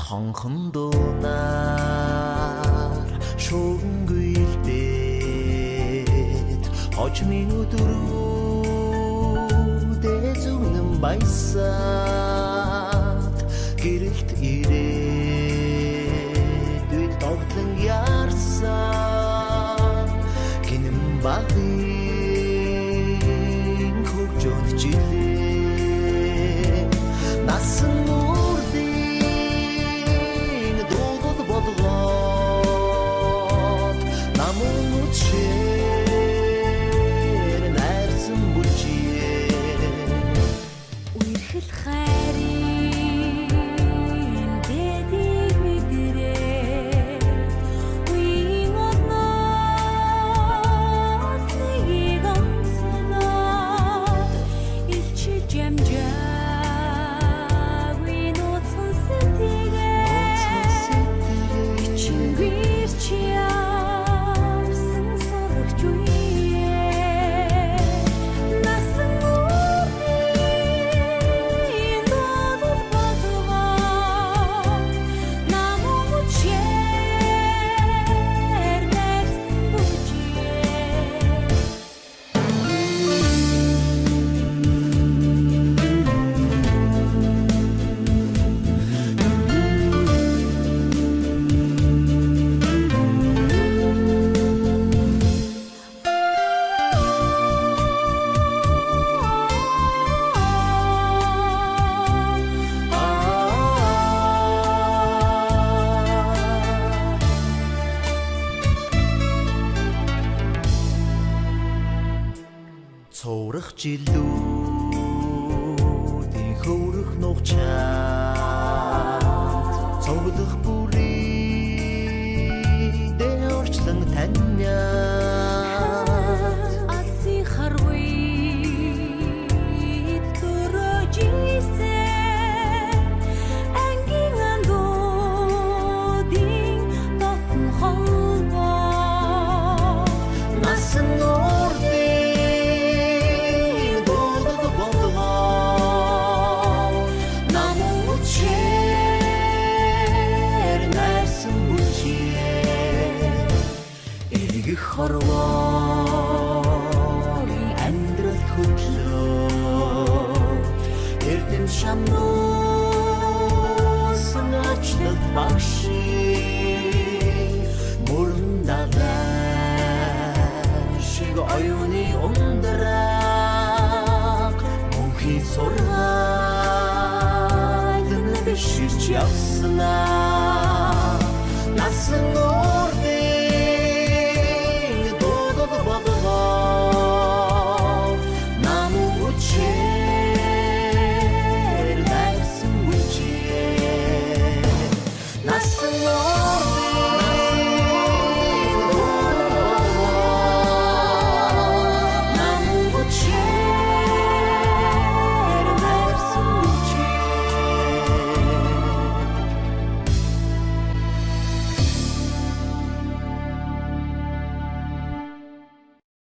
Хонхондонаар шуунгуйлдээд хожмын өдрүүдээ зүгнэн баясаад гэрэлт ирээд үед тогтлон ярсан гинэн багын хөгжөөд жилээ насан цоврах жилүүдийн хөврөх нухчаад цовлох бүрийдээ орчлон таниад алсын харгуйд төрөж исэн ангийн андуудын дотн холбоо насан хорвоогийн амьдралд хөдлөө эрдэм шамнуусан ачлалт багши мөрөн далай шиг оюуны ундраг мөнхийн сургаалд нь биширч явснаа насан